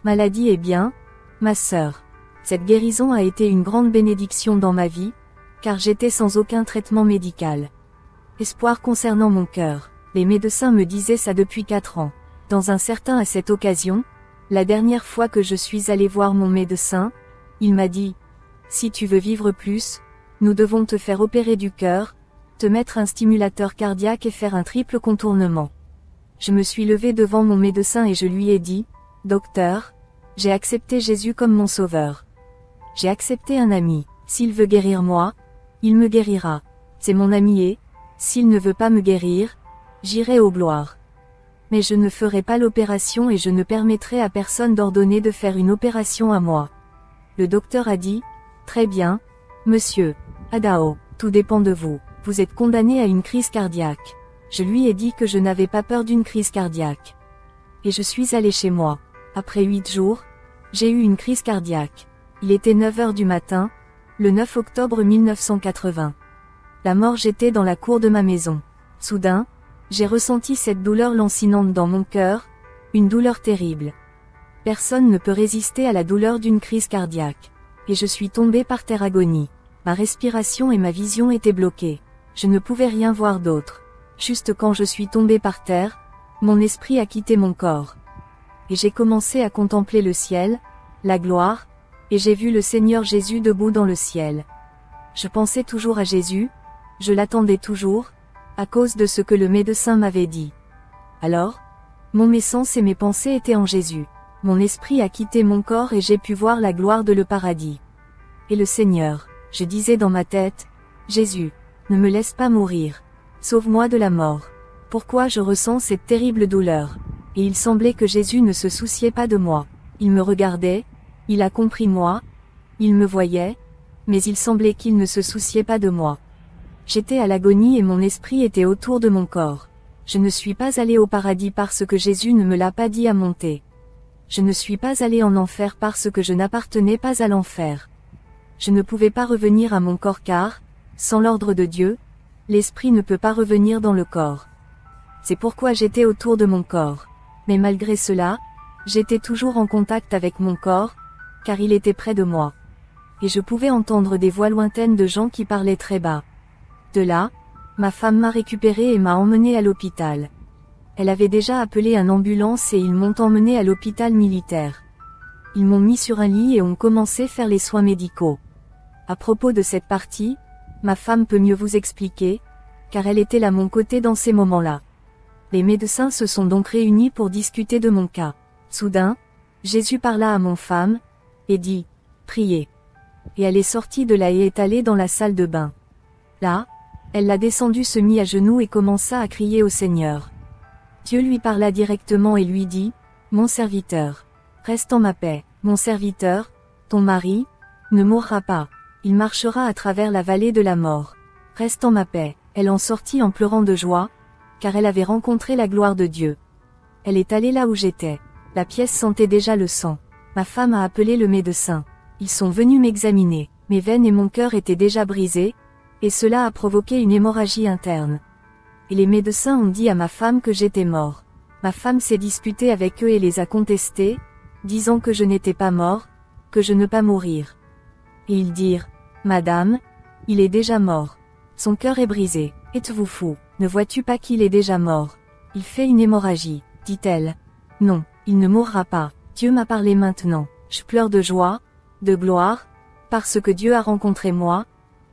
Maladie est bien, ma sœur. Cette guérison a été une grande bénédiction dans ma vie, car j'étais sans aucun traitement médical. Espoir concernant mon cœur. Les médecins me disaient ça depuis 4 ans. À cette occasion, la dernière fois que je suis allé voir mon médecin, il m'a dit « Si tu veux vivre plus, nous devons te faire opérer du cœur, te mettre un stimulateur cardiaque et faire un triple contournement. » Je me suis levé devant mon médecin et je lui ai dit « Docteur, j'ai accepté Jésus comme mon sauveur. J'ai accepté un ami. S'il veut guérir moi, il me guérira. C'est mon ami et, s'il ne veut pas me guérir, j'irai aux gloires. Mais je ne ferai pas l'opération et je ne permettrai à personne d'ordonner de faire une opération à moi. » Le docteur a dit « Très bien, monsieur Adao, tout dépend de vous. Vous êtes condamné à une crise cardiaque. » Je lui ai dit que je n'avais pas peur d'une crise cardiaque. Et je suis allé chez moi. Après 8 jours, j'ai eu une crise cardiaque. Il était 9 heures du matin, le 9 octobre 1980. La mort, j'étais dans la cour de ma maison. Soudain, j'ai ressenti cette douleur lancinante dans mon cœur, une douleur terrible. Personne ne peut résister à la douleur d'une crise cardiaque. Et je suis tombé par terre agonie. Ma respiration et ma vision étaient bloquées. Je ne pouvais rien voir d'autre. Juste quand je suis tombé par terre, mon esprit a quitté mon corps. Et j'ai commencé à contempler le ciel, la gloire, et j'ai vu le Seigneur Jésus debout dans le ciel. Je pensais toujours à Jésus, je l'attendais toujours, à cause de ce que le médecin m'avait dit. Alors, mon essence et mes pensées étaient en Jésus. Mon esprit a quitté mon corps et j'ai pu voir la gloire de le paradis. Et le Seigneur, je disais dans ma tête, Jésus, ne me laisse pas mourir. Sauve-moi de la mort. Pourquoi je ressens cette terrible douleur? Et il semblait que Jésus ne se souciait pas de moi. Il me regardait, il a compris moi, il me voyait, mais il semblait qu'il ne se souciait pas de moi. J'étais à l'agonie et mon esprit était autour de mon corps. Je ne suis pas allé au paradis parce que Jésus ne me l'a pas dit à monter. Je ne suis pas allé en enfer parce que je n'appartenais pas à l'enfer. Je ne pouvais pas revenir à mon corps car, sans l'ordre de Dieu, l'esprit ne peut pas revenir dans le corps. C'est pourquoi j'étais autour de mon corps. Mais malgré cela, j'étais toujours en contact avec mon corps, car il était près de moi. Et je pouvais entendre des voix lointaines de gens qui parlaient très bas. De là, ma femme m'a récupéré et m'a emmené à l'hôpital. Elle avait déjà appelé une ambulance et ils m'ont emmené à l'hôpital militaire. Ils m'ont mis sur un lit et ont commencé à faire les soins médicaux. À propos de cette partie, ma femme peut mieux vous expliquer, car elle était là à mon côté dans ces moments-là. Les médecins se sont donc réunis pour discuter de mon cas. Soudain, Jésus parla à mon femme, et dit, « Priez. » Et elle est sortie de là et est allée dans la salle de bain. Là, elle l'a descendu, se mit à genoux et commença à crier au Seigneur. Dieu lui parla directement et lui dit, « Mon serviteur, reste en ma paix. Mon serviteur, ton mari, ne mourra pas. Il marchera à travers la vallée de la mort. Reste en ma paix. » Elle en sortit en pleurant de joie, car elle avait rencontré la gloire de Dieu. Elle est allée là où j'étais. La pièce sentait déjà le sang. Ma femme a appelé le médecin. Ils sont venus m'examiner. Mes veines et mon cœur étaient déjà brisés, et cela a provoqué une hémorragie interne. Et les médecins ont dit à ma femme que j'étais mort. Ma femme s'est disputée avec eux et les a contestés, disant que je n'étais pas mort, que je ne pas mourir. Et ils dirent, « Madame, il est déjà mort. Son cœur est brisé. Êtes-vous fou? Ne vois-tu pas qu'il est déjà mort? Il fait une hémorragie, dit-elle. Non, il ne mourra pas. Dieu m'a parlé maintenant. Je pleure de joie, de gloire, parce que Dieu a rencontré moi.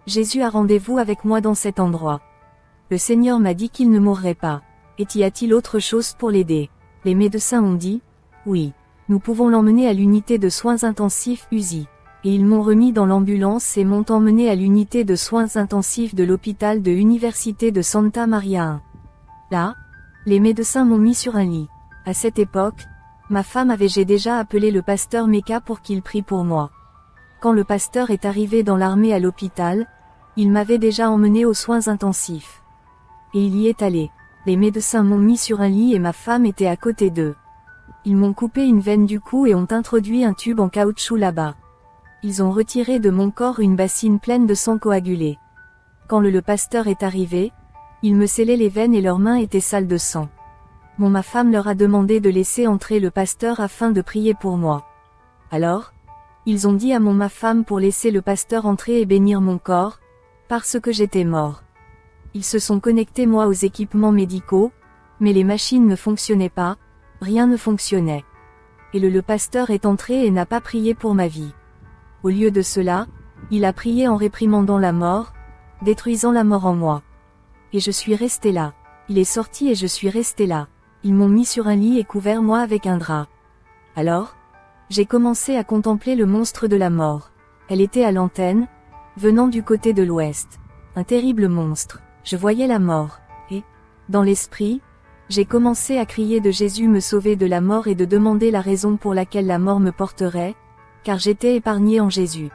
Jésus a rendez-vous avec moi dans cet endroit. Le Seigneur m'a dit qu'il ne mourrait pas. Et y a-t-il autre chose pour l'aider? » Les médecins ont dit, « Oui, nous pouvons l'emmener à l'unité de soins intensifs USI. » Et ils m'ont remis dans l'ambulance et m'ont emmené à l'unité de soins intensifs de l'hôpital de l'Université de Santa Maria I. Là, les médecins m'ont mis sur un lit. À cette époque, j'ai déjà appelé le pasteur Meka pour qu'il prie pour moi. Quand le pasteur est arrivé dans l'armée à l'hôpital, il m'avait déjà emmené aux soins intensifs. Et il y est allé. Les médecins m'ont mis sur un lit et ma femme était à côté d'eux. Ils m'ont coupé une veine du cou et ont introduit un tube en caoutchouc là-bas. Ils ont retiré de mon corps une bassine pleine de sang coagulé. Quand le pasteur est arrivé, il me scellait les veines et leurs mains étaient sales de sang. Ma femme leur a demandé de laisser entrer le pasteur afin de prier pour moi. Alors, ils ont dit à ma femme pour laisser le pasteur entrer et bénir mon corps, parce que j'étais mort. Ils se sont connectés moi aux équipements médicaux, mais les machines ne fonctionnaient pas, rien ne fonctionnait. Et le pasteur est entré et n'a pas prié pour ma vie. Au lieu de cela, il a prié en réprimandant la mort, détruisant la mort en moi. Et je suis resté là. Il est sorti et je suis resté là. Ils m'ont mis sur un lit et couvert moi avec un drap. Alors, j'ai commencé à contempler le monstre de la mort. Elle était à l'antenne, venant du côté de l'ouest. Un terrible monstre. Je voyais la mort. Et, dans l'esprit, j'ai commencé à crier de Jésus me sauver de la mort et de demander la raison pour laquelle la mort me porterait, car j'étais épargné en Jésus.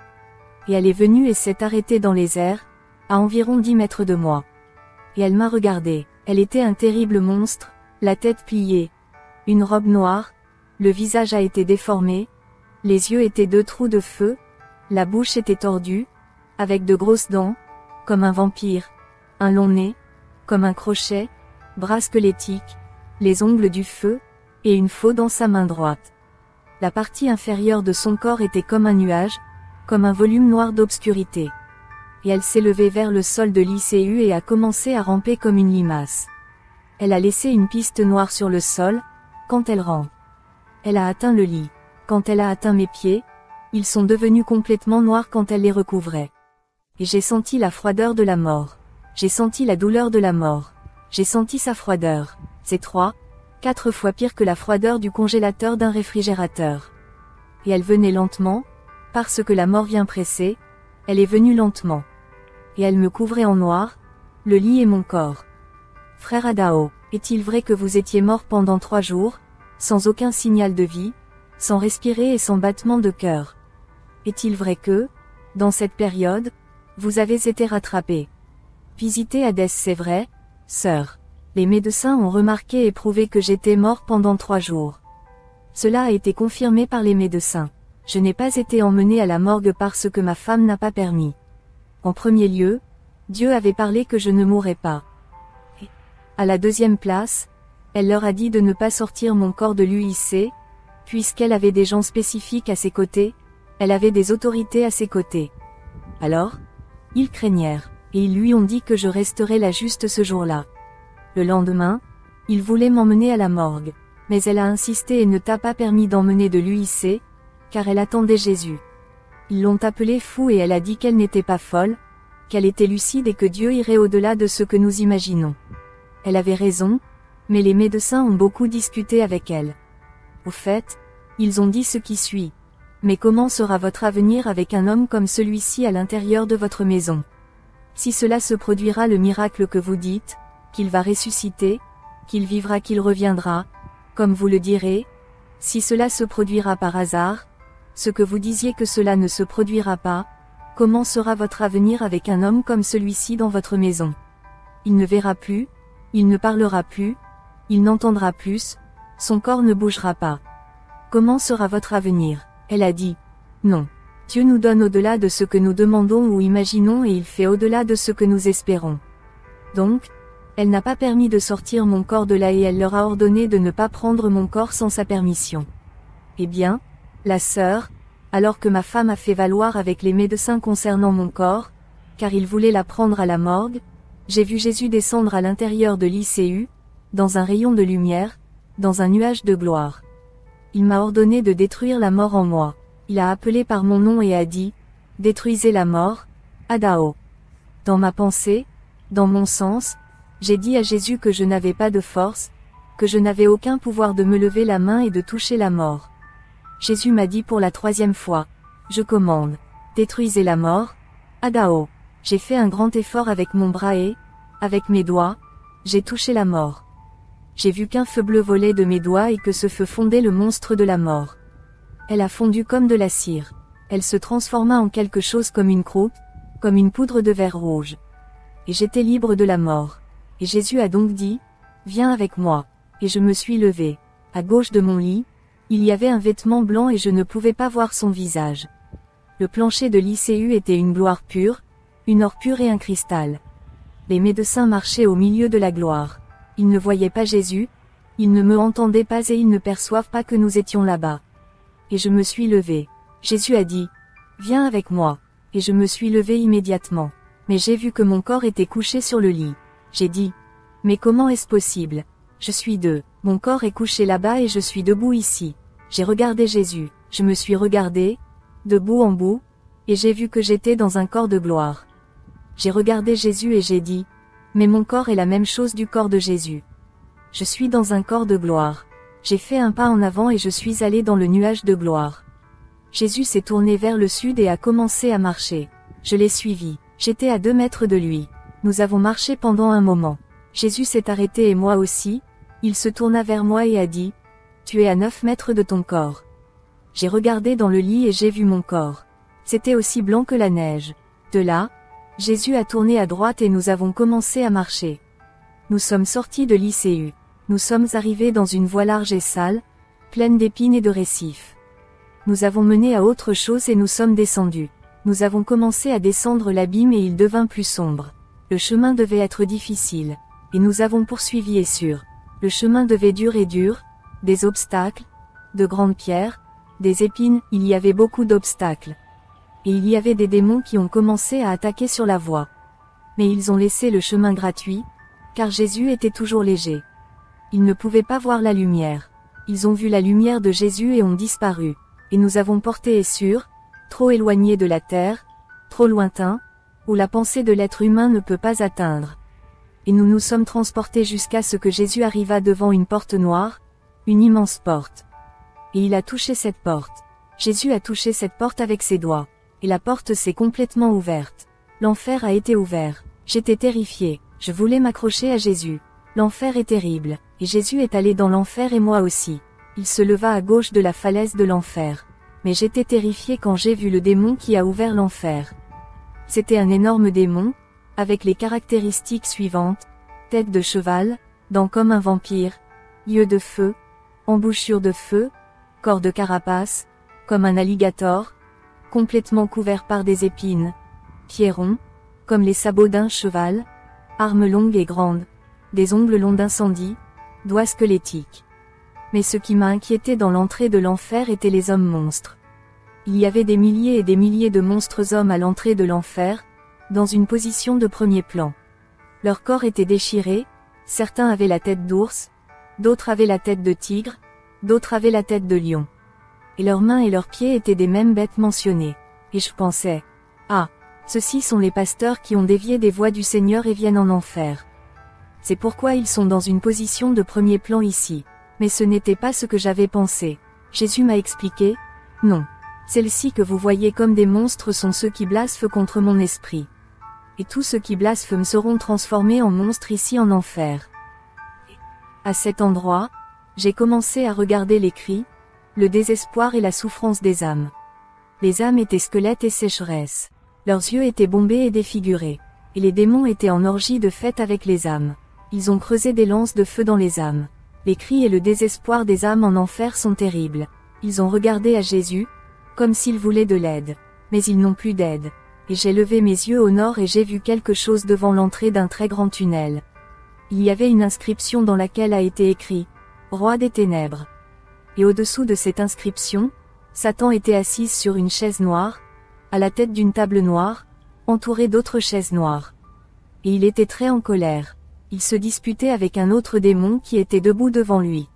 Et elle est venue et s'est arrêtée dans les airs, à environ 10 mètres de moi. Et elle m'a regardé. Elle était un terrible monstre, la tête pliée, une robe noire, le visage a été déformé, les yeux étaient 2 trous de feu, la bouche était tordue, avec de grosses dents, comme un vampire, un long nez, comme un crochet, bras squelettiques, les ongles du feu, et une faux dans sa main droite. La partie inférieure de son corps était comme un nuage, comme un volume noir d'obscurité. Et elle s'est levée vers le sol de l'ICU et a commencé à ramper comme une limace. Elle a laissé une piste noire sur le sol, quand elle rampe. Elle a atteint le lit. Quand elle a atteint mes pieds, ils sont devenus complètement noirs quand elle les recouvrait. Et j'ai senti la froideur de la mort. J'ai senti la douleur de la mort. J'ai senti sa froideur. C'est 3-4 fois pire que la froideur du congélateur d'un réfrigérateur. Et elle venait lentement, parce que la mort vient presser, elle est venue lentement. Et elle me couvrait en noir, le lit et mon corps. Frère Adao, est-il vrai que vous étiez mort pendant 3 jours, sans aucun signal de vie, sans respirer et sans battement de cœur? Est-il vrai que, dans cette période, vous avez été rattrapé? Visitez Hadès, c'est vrai, sœur. Les médecins ont remarqué et prouvé que j'étais mort pendant 3 jours. Cela a été confirmé par les médecins. Je n'ai pas été emmené à la morgue parce que ma femme n'a pas permis. En premier lieu, Dieu avait parlé que je ne mourrais pas. Et, à la deuxième place, elle leur a dit de ne pas sortir mon corps de l'UIC, puisqu'elle avait des gens spécifiques à ses côtés, elle avait des autorités à ses côtés. Alors, ils craignèrent, et ils lui ont dit que je resterais là juste ce jour-là. Le lendemain, ils voulaient m'emmener à la morgue, mais elle a insisté et ne t'a pas permis d'emmener de l'UIC, car elle attendait Jésus. Ils l'ont appelée fou et elle a dit qu'elle n'était pas folle, qu'elle était lucide et que Dieu irait au-delà de ce que nous imaginons. Elle avait raison, mais les médecins ont beaucoup discuté avec elle. Au fait, ils ont dit ce qui suit. Mais comment sera votre avenir avec un homme comme celui-ci à l'intérieur de votre maison? Si cela se produira le miracle que vous dites, qu'il va ressusciter, qu'il vivra, qu'il reviendra, comme vous le direz, si cela se produira par hasard, ce que vous disiez que cela ne se produira pas, comment sera votre avenir avec un homme comme celui-ci dans votre maison? Il ne verra plus, il ne parlera plus, il n'entendra plus, son corps ne bougera pas. Comment sera votre avenir? Elle a dit, non. Dieu nous donne au-delà de ce que nous demandons ou imaginons et il fait au-delà de ce que nous espérons. Donc, elle n'a pas permis de sortir mon corps de là et elle leur a ordonné de ne pas prendre mon corps sans sa permission. Eh bien, la sœur, alors que ma femme a fait valoir avec les médecins concernant mon corps, car ils voulaient la prendre à la morgue, j'ai vu Jésus descendre à l'intérieur de l'ICU, dans un rayon de lumière, dans un nuage de gloire. Il m'a ordonné de détruire la mort en moi. Il a appelé par mon nom et a dit, « Détruisez la mort, Adao ». Dans ma pensée, dans mon sens, j'ai dit à Jésus que je n'avais pas de force, que je n'avais aucun pouvoir de me lever la main et de toucher la mort. Jésus m'a dit pour la 3e fois, « Je commande, détruisez la mort, Adao ». J'ai fait un grand effort avec mon bras et, avec mes doigts, j'ai touché la mort. J'ai vu qu'un feu bleu volait de mes doigts et que ce feu fondait le monstre de la mort. Elle a fondu comme de la cire. Elle se transforma en quelque chose comme une croûte, comme une poudre de verre rouge. Et j'étais libre de la mort. Et Jésus a donc dit, « Viens avec moi ». Et je me suis levé. À gauche de mon lit, il y avait un vêtement blanc et je ne pouvais pas voir son visage. Le plancher de l'ICU était une gloire pure, une or pure et un cristal. Les médecins marchaient au milieu de la gloire. Ils ne voyaient pas Jésus, Ils ne me entendaient pas et ils ne perçoivent pas que nous étions là-bas. Et je me suis levé. Jésus a dit, viens avec moi. Et je me suis levé immédiatement. Mais j'ai vu que mon corps était couché sur le lit. J'ai dit, mais comment est-ce possible? Je suis mon corps est couché là-bas et je suis debout ici. J'ai regardé Jésus, je me suis regardé, de bout en bout, et j'ai vu que j'étais dans un corps de gloire. J'ai regardé Jésus et j'ai dit, mais mon corps est la même chose du corps de Jésus. Je suis dans un corps de gloire. J'ai fait un pas en avant et je suis allé dans le nuage de gloire. Jésus s'est tourné vers le sud et a commencé à marcher. Je l'ai suivi. J'étais à 2 mètres de lui. Nous avons marché pendant un moment. Jésus s'est arrêté et moi aussi. Il se tourna vers moi et a dit, tu es à 9 mètres de ton corps. J'ai regardé dans le lit et j'ai vu mon corps. C'était aussi blanc que la neige. De là, Jésus a tourné à droite et nous avons commencé à marcher. Nous sommes sortis de l'ICU. Nous sommes arrivés dans une voie large et sale, pleine d'épines et de récifs. Nous avons mené à autre chose et nous sommes descendus. Nous avons commencé à descendre l'abîme et il devint plus sombre. Le chemin devait être difficile. Et nous avons poursuivi et sûr. Le chemin devait dur et dur, des obstacles, de grandes pierres, des épines, il y avait beaucoup d'obstacles. Et il y avait des démons qui ont commencé à attaquer sur la voie. Mais ils ont laissé le chemin gratuit, car Jésus était toujours léger. Ils ne pouvaient pas voir la lumière. Ils ont vu la lumière de Jésus et ont disparu. Et nous avons porté et sûr, trop éloigné de la terre, trop lointain, où la pensée de l'être humain ne peut pas atteindre. Et nous nous sommes transportés jusqu'à ce que Jésus arriva devant une porte noire, une immense porte. Et il a touché cette porte. Jésus a touché cette porte avec ses doigts. Et la porte s'est complètement ouverte. L'enfer a été ouvert. J'étais terrifié. Je voulais m'accrocher à Jésus. L'enfer est terrible. Et Jésus est allé dans l'enfer et moi aussi. Il se leva à gauche de la falaise de l'enfer. Mais j'étais terrifié quand j'ai vu le démon qui a ouvert l'enfer. C'était un énorme démon, avec les caractéristiques suivantes, tête de cheval, dents comme un vampire, yeux de feu, embouchure de feu, corps de carapace, comme un alligator, complètement couvert par des épines, pieds ronds, comme les sabots d'un cheval, armes longues et grandes, des ongles longs d'incendie, doigts squelettiques. Mais ce qui m'a inquiété dans l'entrée de l'enfer étaient les hommes monstres. Il y avait des milliers et des milliers de monstres hommes à l'entrée de l'enfer, dans une position de premier plan. Leur corps était déchiré, certains avaient la tête d'ours, d'autres avaient la tête de tigre, d'autres avaient la tête de lion. Et leurs mains et leurs pieds étaient des mêmes bêtes mentionnées. Et je pensais, ah, ceux-ci sont les pasteurs qui ont dévié des voies du Seigneur et viennent en enfer. C'est pourquoi ils sont dans une position de premier plan ici. Mais ce n'était pas ce que j'avais pensé. Jésus m'a expliqué, non. Celles-ci que vous voyez comme des monstres sont ceux qui blasphèment contre mon esprit. Et tous ceux qui blasphèment seront transformés en monstres ici en enfer. À cet endroit, j'ai commencé à regarder les cris, le désespoir et la souffrance des âmes. Les âmes étaient squelettes et sécheresses. Leurs yeux étaient bombés et défigurés. Et les démons étaient en orgie de fête avec les âmes. Ils ont creusé des lances de feu dans les âmes. Les cris et le désespoir des âmes en enfer sont terribles. Ils ont regardé à Jésus, comme s'ils voulaient de l'aide. Mais ils n'ont plus d'aide. Et j'ai levé mes yeux au nord et j'ai vu quelque chose devant l'entrée d'un très grand tunnel. Il y avait une inscription dans laquelle a été écrit « Roi des ténèbres ». Et au-dessous de cette inscription, Satan était assis sur une chaise noire, à la tête d'une table noire, entouré d'autres chaises noires. Et il était très en colère. Il se disputait avec un autre démon qui était debout devant lui.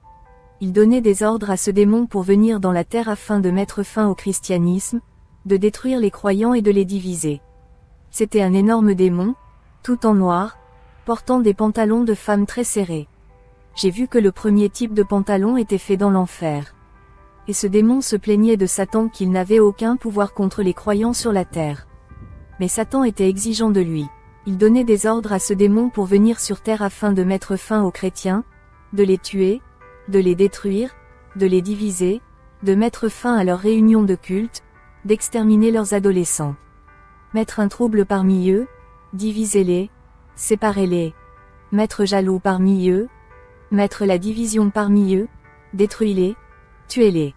Il donnait des ordres à ce démon pour venir dans la terre afin de mettre fin au christianisme, de détruire les croyants et de les diviser. C'était un énorme démon, tout en noir, portant des pantalons de femme très serrés. J'ai vu que le premier type de pantalon était fait dans l'enfer. Et ce démon se plaignait de Satan qu'il n'avait aucun pouvoir contre les croyants sur la terre. Mais Satan était exigeant de lui. Il donnait des ordres à ce démon pour venir sur terre afin de mettre fin aux chrétiens, de les tuer, de les détruire, de les diviser, de mettre fin à leurs réunions de culte, d'exterminer leurs adolescents. Mettre un trouble parmi eux, diviser-les, séparer-les, mettre jaloux parmi eux, mettre la division parmi eux, détruire-les, tuer-les.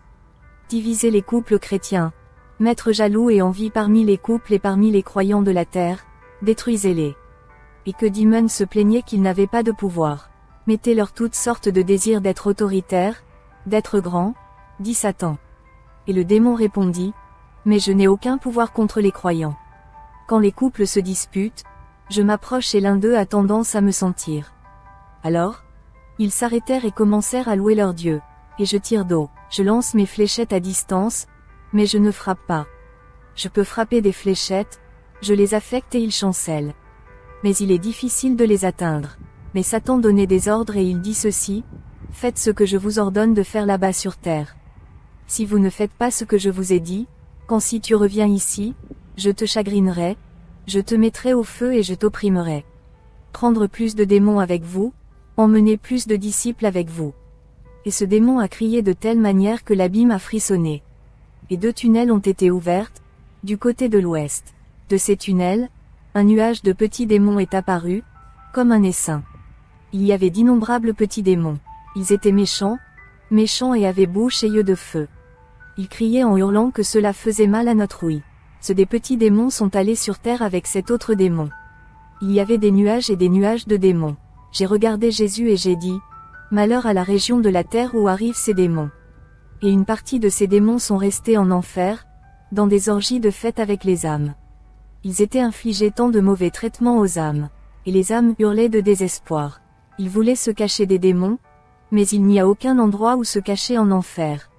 Diviser les couples chrétiens, mettre jaloux et envie parmi les couples et parmi les croyants de la terre, détruisez-les. Et que Dimon se plaignait qu'il n'avait pas de pouvoir. Mettez-leur toutes sortes de désirs d'être autoritaires, d'être grands, dit Satan. Et le démon répondit, mais je n'ai aucun pouvoir contre les croyants. Quand les couples se disputent, je m'approche et l'un d'eux a tendance à me sentir. Alors, ils s'arrêtèrent et commencèrent à louer leur Dieu. Et je tire d'eau, je lance mes fléchettes à distance, mais je ne frappe pas. Je peux frapper des fléchettes, je les affecte et ils chancellent. Mais il est difficile de les atteindre. Mais Satan donnait des ordres et il dit ceci, faites ce que je vous ordonne de faire là-bas sur terre. Si vous ne faites pas ce que je vous ai dit, quand si tu reviens ici, je te chagrinerai, je te mettrai au feu et je t'opprimerai. Prendre plus de démons avec vous, emmener plus de disciples avec vous. Et ce démon a crié de telle manière que l'abîme a frissonné. Et 2 tunnels ont été ouverts, du côté de l'ouest. De ces tunnels, un nuage de petits démons est apparu, comme un essaim. Il y avait d'innombrables petits démons. Ils étaient méchants et avaient bouche et yeux de feu. Ils criaient en hurlant que cela faisait mal à notre ouïe. Ceux des petits démons sont allés sur terre avec cet autre démon. Il y avait des nuages et des nuages de démons. J'ai regardé Jésus et j'ai dit, malheur à la région de la terre où arrivent ces démons. Et une partie de ces démons sont restés en enfer, dans des orgies de fête avec les âmes. Ils étaient infligés tant de mauvais traitements aux âmes. Et les âmes hurlaient de désespoir. Ils voulaient se cacher des démons, mais il n'y a aucun endroit où se cacher en enfer.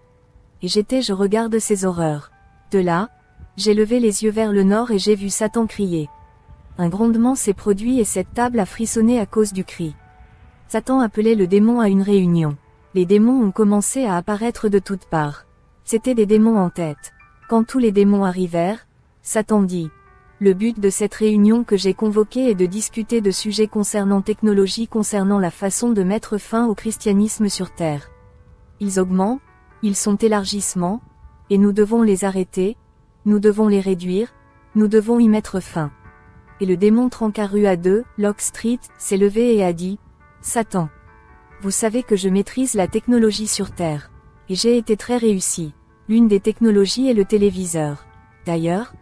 Et je regarde ces horreurs. De là, j'ai levé les yeux vers le nord et j'ai vu Satan crier. Un grondement s'est produit et cette table a frissonné à cause du cri. Satan appelait le démon à une réunion. Les démons ont commencé à apparaître de toutes parts. C'étaient des démons en tête. Quand tous les démons arrivèrent, Satan dit, le but de cette réunion que j'ai convoquée est de discuter de sujets concernant technologie, concernant la façon de mettre fin au christianisme sur terre. Ils augmentent, ils sont élargissements, et nous devons les arrêter, nous devons les réduire, nous devons y mettre fin. Et le démon Trancarua 2, Lock Street, s'est levé et a dit, Satan, vous savez que je maîtrise la technologie sur terre. Et j'ai été très réussi. L'une des technologies est le téléviseur. D'ailleurs,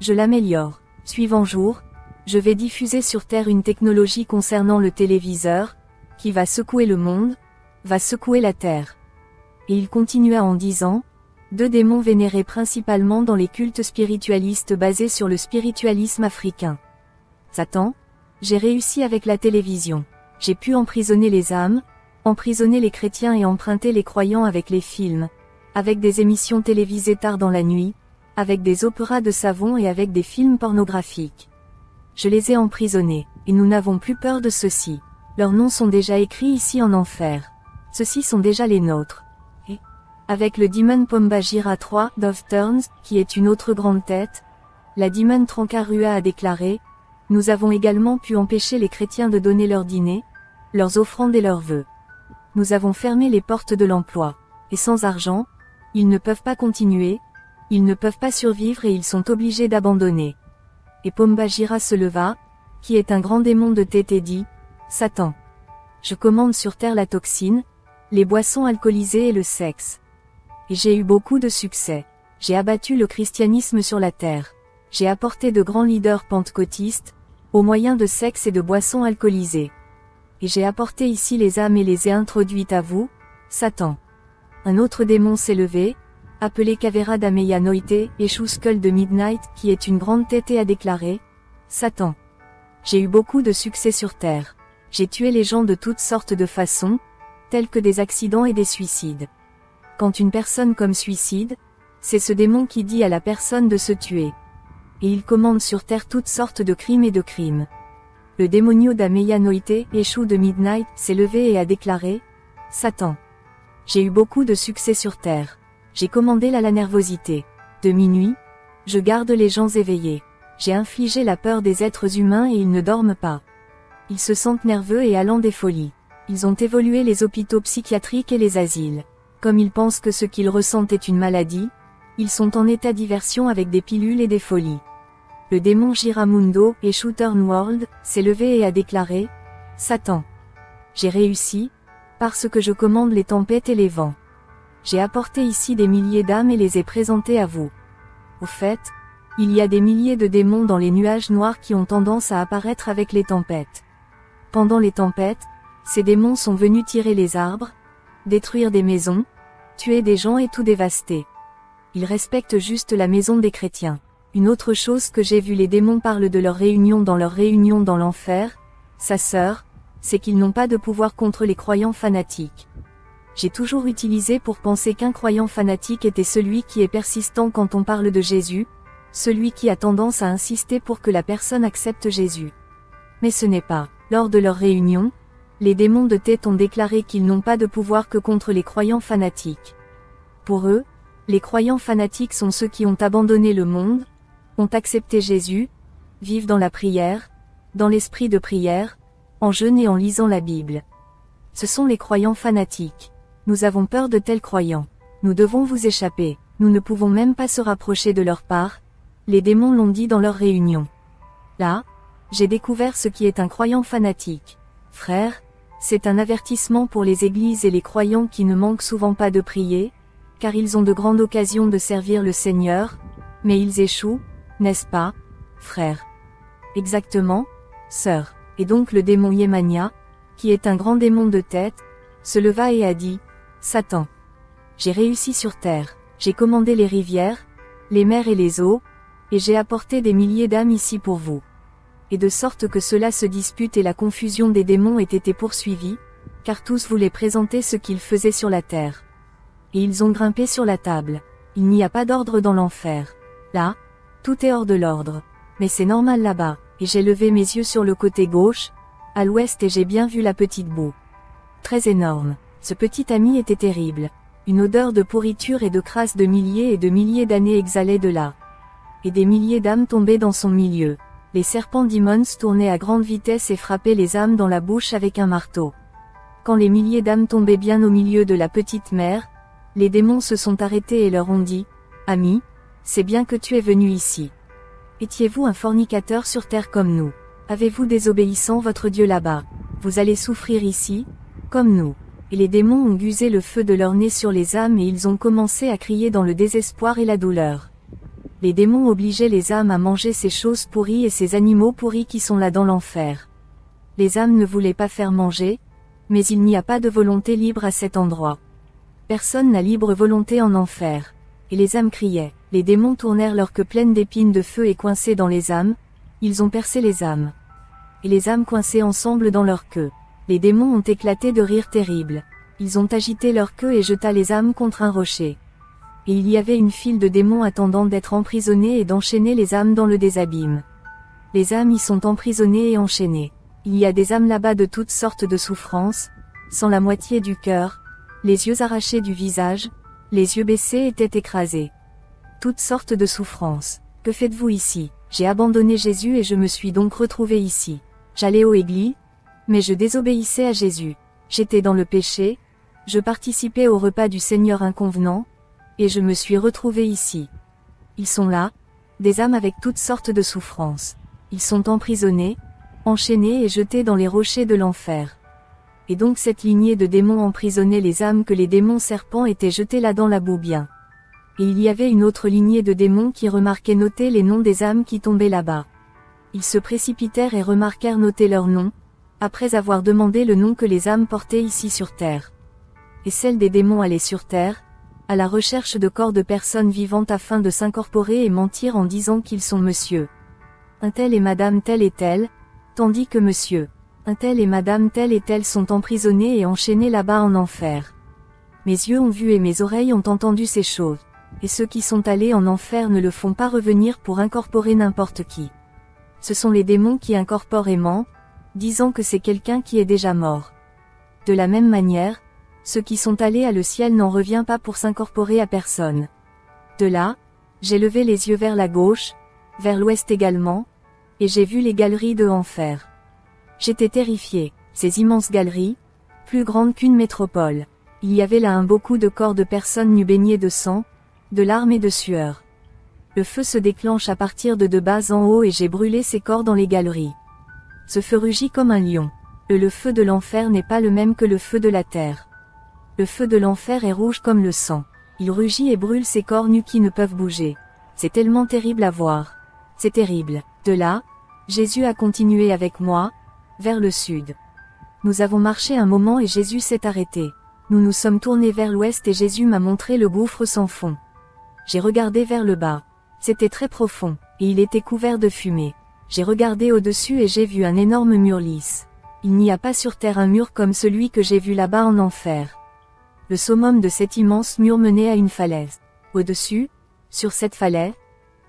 je l'améliore. Suivant jour, je vais diffuser sur terre une technologie concernant le téléviseur, qui va secouer le monde, va secouer la terre. Et il continua en disant, 2 démons vénérés principalement dans les cultes spiritualistes basés sur le spiritualisme africain. Satan, j'ai réussi avec la télévision. J'ai pu emprisonner les âmes, emprisonner les chrétiens et emprunter les croyants avec les films, avec des émissions télévisées tard dans la nuit, avec des opéras de savon et avec des films pornographiques. Je les ai emprisonnés, et nous n'avons plus peur de ceux-ci. Leurs noms sont déjà écrits ici en enfer. Ceux-ci sont déjà les nôtres. Et, avec le Demon Pombagira 3, Dove Turns, qui est une autre grande tête, la Demon Trancarua a déclaré, nous avons également pu empêcher les chrétiens de donner leur dîner, leurs offrandes et leurs vœux. Nous avons fermé les portes de l'emploi. Et sans argent, ils ne peuvent pas continuer, ils ne peuvent pas survivre et ils sont obligés d'abandonner. Et Pombagira se leva, qui est un grand démon de tête et dit, Satan, je commande sur terre la toxine, les boissons alcoolisées et le sexe. Et j'ai eu beaucoup de succès. J'ai abattu le christianisme sur la terre. J'ai apporté de grands leaders pentecôtistes, au moyen de sexe et de boissons alcoolisées. Et j'ai apporté ici les âmes et les ai introduites à vous, Satan. Un autre démon s'est levé, appelé Kavera d'Ameya Noite, et Skull de Midnight, qui est une grande tête et a déclaré, Satan. J'ai eu beaucoup de succès sur terre. J'ai tué les gens de toutes sortes de façons, telles que des accidents et des suicides. Quand une personne comme suicide, c'est ce démon qui dit à la personne de se tuer. Et il commande sur terre toutes sortes de crimes et de crimes. Le démonio d'Ameya Noite, Eshu de Midnight, s'est levé et a déclaré, Satan. J'ai eu beaucoup de succès sur terre. J'ai commandé la nervosité. De minuit, je garde les gens éveillés. J'ai infligé la peur des êtres humains et ils ne dorment pas. Ils se sentent nerveux et allant des folies. Ils ont évolué les hôpitaux psychiatriques et les asiles. Comme ils pensent que ce qu'ils ressentent est une maladie, ils sont en état diversion avec des pilules et des folies. Le démon Giramundo, et World, s'est levé et a déclaré, Satan. J'ai réussi, parce que je commande les tempêtes et les vents. J'ai apporté ici des milliers d'âmes et les ai présentées à vous. Au fait, il y a des milliers de démons dans les nuages noirs qui ont tendance à apparaître avec les tempêtes. Pendant les tempêtes, Ces démons sont venus tirer les arbres, détruire des maisons, tuer des gens et tout dévaster. Ils respectent juste la maison des chrétiens. Une autre chose que j'ai vu, les démons parlent de leur réunion dans l'enfer, sa sœur, c'est qu'ils n'ont pas de pouvoir contre les croyants fanatiques. J'ai toujours utilisé pour penser qu'un croyant fanatique était celui qui est persistant quand on parle de Jésus, celui qui a tendance à insister pour que la personne accepte Jésus. Mais ce n'est pas. Lors de leur réunion, les démons de tête ont déclaré qu'ils n'ont pas de pouvoir que contre les croyants fanatiques. Pour eux, les croyants fanatiques sont ceux qui ont abandonné le monde, ont accepté Jésus, vivent dans la prière, dans l'esprit de prière, en jeûne et en lisant la Bible. Ce sont les croyants fanatiques. Nous avons peur de tels croyants. Nous devons vous échapper. Nous ne pouvons même pas se rapprocher de leur part. Les démons l'ont dit dans leur réunion. Là, j'ai découvert ce qui est un croyant fanatique. Frère, c'est un avertissement pour les églises et les croyants qui ne manquent souvent pas de prier, car ils ont de grandes occasions de servir le Seigneur, mais ils échouent, n'est-ce pas, frère? Exactement, sœur. Et donc le démon Yémania, qui est un grand démon de tête, se leva et a dit, Satan, j'ai réussi sur terre, j'ai commandé les rivières, les mers et les eaux, et j'ai apporté des milliers d'âmes ici pour vous. Et de sorte que cela se dispute et la confusion des démons ait été poursuivie, car tous voulaient présenter ce qu'ils faisaient sur la terre. Et ils ont grimpé sur la table. Il n'y a pas d'ordre dans l'enfer. Là, tout est hors de l'ordre. Mais c'est normal là-bas, et j'ai levé mes yeux sur le côté gauche, à l'ouest, et j'ai bien vu la petite boue. Très énorme. Ce petit ami était terrible. Une odeur de pourriture et de crasse de milliers et de milliers d'années exhalait de là. Et des milliers d'âmes tombaient dans son milieu. Les serpents demons tournaient à grande vitesse et frappaient les âmes dans la bouche avec un marteau. Quand les milliers d'âmes tombaient bien au milieu de la petite mer, les démons se sont arrêtés et leur ont dit, « Ami, c'est bien que tu es venu ici. Étiez-vous un fornicateur sur terre comme nous? Avez-vous désobéissant votre Dieu là-bas? Vous allez souffrir ici, comme nous. » Et les démons ont gusé le feu de leur nez sur les âmes et ils ont commencé à crier dans le désespoir et la douleur. Les démons obligeaient les âmes à manger ces choses pourries et ces animaux pourris qui sont là dans l'enfer. Les âmes ne voulaient pas faire manger, mais il n'y a pas de volonté libre à cet endroit. Personne n'a libre volonté en enfer. Et les âmes criaient. Les démons tournèrent leur queue pleine d'épines de feu et coincées dans les âmes, ils ont percé les âmes. Et les âmes coincées ensemble dans leur queue. Les démons ont éclaté de rire terrible. Ils ont agité leur queue et jeté les âmes contre un rocher. Et il y avait une file de démons attendant d'être emprisonnés et d'enchaîner les âmes dans le désabîme. Les âmes y sont emprisonnées et enchaînées. Il y a des âmes là-bas de toutes sortes de souffrances, sans la moitié du cœur, les yeux arrachés du visage, les yeux baissés et tête écrasée. Toutes sortes de souffrances. Que faites-vous ici? J'ai abandonné Jésus et je me suis donc retrouvé ici. J'allais aux églises, mais je désobéissais à Jésus. J'étais dans le péché, je participais au repas du Seigneur inconvenant, et je me suis retrouvé ici. Ils sont là, des âmes avec toutes sortes de souffrances. Ils sont emprisonnés, enchaînés et jetés dans les rochers de l'enfer. Et donc cette lignée de démons emprisonnait les âmes que les démons serpents étaient jetés là dans la boue bien. Et il y avait une autre lignée de démons qui remarquaient noter les noms des âmes qui tombaient là-bas. Ils se précipitèrent et remarquèrent noter leurs noms, après avoir demandé le nom que les âmes portaient ici sur terre. Et celles des démons allaient sur terre, à la recherche de corps de personnes vivantes afin de s'incorporer et mentir en disant qu'ils sont monsieur un tel et madame tel et tel, tandis que monsieur un tel et madame tel et tel sont emprisonnés et enchaînés là-bas en enfer. Mes yeux ont vu et mes oreilles ont entendu ces choses, et ceux qui sont allés en enfer ne le font pas revenir pour incorporer n'importe qui. Ce sont les démons qui incorporent et mentent, disant que c'est quelqu'un qui est déjà mort. De la même manière, ceux qui sont allés à le ciel n'en revient pas pour s'incorporer à personne. De là, j'ai levé les yeux vers la gauche, vers l'ouest également, et j'ai vu les galeries de enfer. J'étais terrifié, ces immenses galeries, plus grandes qu'une métropole. Il y avait là beaucoup de corps de personnes nues baignées de sang, de larmes et de sueur. Le feu se déclenche à partir de bas en haut et j'ai brûlé ces corps dans les galeries. Ce feu rugit comme un lion. Le feu de l'enfer n'est pas le même que le feu de la terre. Le feu de l'enfer est rouge comme le sang. Il rugit et brûle ces corps nus qui ne peuvent bouger. C'est tellement terrible à voir. C'est terrible. De là, Jésus a continué avec moi, vers le sud. Nous avons marché un moment et Jésus s'est arrêté. Nous nous sommes tournés vers l'ouest et Jésus m'a montré le gouffre sans fond. J'ai regardé vers le bas. C'était très profond, et il était couvert de fumée. J'ai regardé au-dessus et j'ai vu un énorme mur lisse. Il n'y a pas sur terre un mur comme celui que j'ai vu là-bas en enfer. Le summum de cet immense mur menait à une falaise. Au-dessus, sur cette falaise,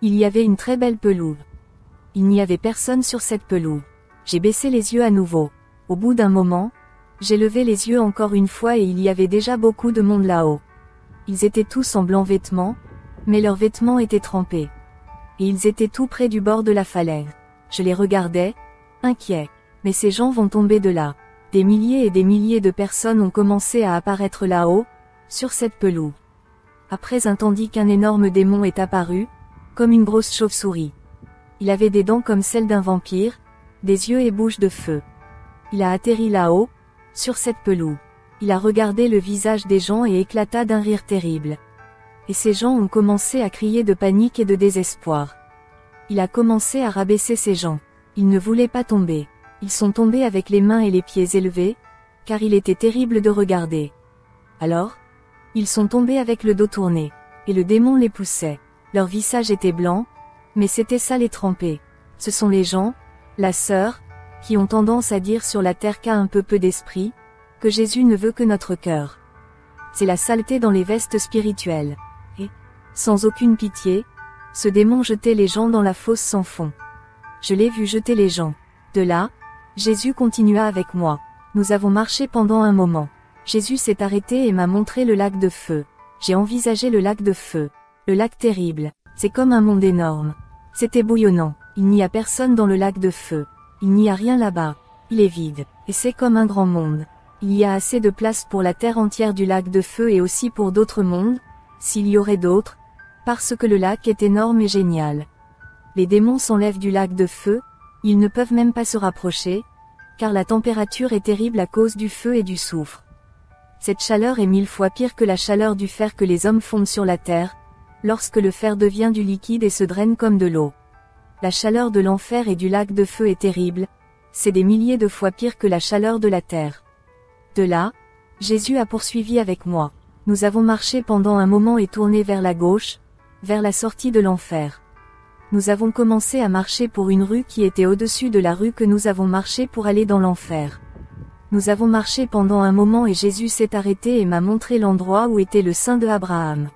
il y avait une très belle pelouse. Il n'y avait personne sur cette pelouse. J'ai baissé les yeux à nouveau. Au bout d'un moment, j'ai levé les yeux encore une fois et il y avait déjà beaucoup de monde là-haut. Ils étaient tous en blancs vêtements, mais leurs vêtements étaient trempés. Et ils étaient tout près du bord de la falaise. Je les regardais, inquiet. Mais ces gens vont tomber de là. Des milliers et des milliers de personnes ont commencé à apparaître là-haut, sur cette pelouse. Après tandis qu'un énorme démon est apparu, comme une grosse chauve-souris. Il avait des dents comme celles d'un vampire, des yeux et bouche de feu. Il a atterri là-haut, sur cette pelouse. Il a regardé le visage des gens et éclata d'un rire terrible. Et ces gens ont commencé à crier de panique et de désespoir. Il a commencé à rabaisser ces gens. Ils ne voulaient pas tomber. Ils sont tombés avec les mains et les pieds élevés, car il était terrible de regarder. Alors, ils sont tombés avec le dos tourné, et le démon les poussait. Leur visage était blanc, mais c'était sale et trempé. Ce sont les gens, la sœur, qui ont tendance à dire sur la terre qu'a un peu d'esprit, que Jésus ne veut que notre cœur. C'est la saleté dans les vestes spirituelles. Et, sans aucune pitié, ce démon jetait les gens dans la fosse sans fond. Je l'ai vu jeter les gens. De là, Jésus continua avec moi. Nous avons marché pendant un moment. Jésus s'est arrêté et m'a montré le lac de feu. J'ai envisagé le lac de feu. Le lac terrible. C'est comme un monde énorme. C'était bouillonnant. Il n'y a personne dans le lac de feu. Il n'y a rien là-bas. Il est vide. Et c'est comme un grand monde. Il y a assez de place pour la terre entière du lac de feu et aussi pour d'autres mondes, s'il y aurait d'autres, parce que le lac est énorme et génial. Les démons s'enlèvent du lac de feu, ils ne peuvent même pas se rapprocher, car la température est terrible à cause du feu et du soufre. Cette chaleur est 1000 fois pire que la chaleur du fer que les hommes fondent sur la terre, lorsque le fer devient du liquide et se draine comme de l'eau. La chaleur de l'enfer et du lac de feu est terrible, c'est des milliers de fois pire que la chaleur de la terre. De là, Jésus a poursuivi avec moi. Nous avons marché pendant un moment et tourné vers la gauche, vers la sortie de l'enfer. Nous avons commencé à marcher pour une rue qui était au-dessus de la rue que nous avons marché pour aller dans l'enfer. Nous avons marché pendant un moment et Jésus s'est arrêté et m'a montré l'endroit où était le sein de Abraham.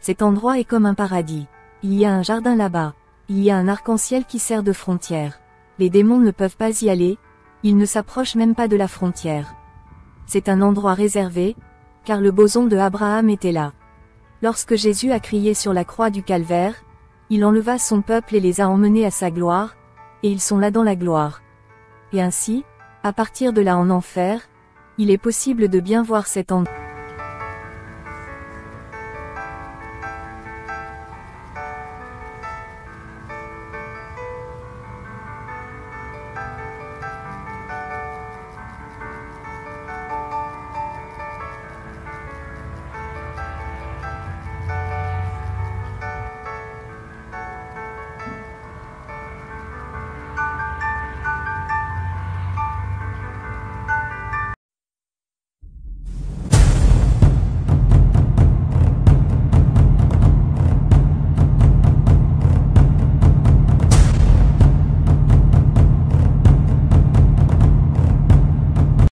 Cet endroit est comme un paradis. Il y a un jardin là-bas. Il y a un arc-en-ciel qui sert de frontière. Les démons ne peuvent pas y aller, ils ne s'approchent même pas de la frontière. C'est un endroit réservé, car le boson de Abraham était là. Lorsque Jésus a crié sur la croix du calvaire, il enleva son peuple et les a emmenés à sa gloire, et ils sont là dans la gloire. Et ainsi, à partir de là en enfer, il est possible de bien voir cet endroit.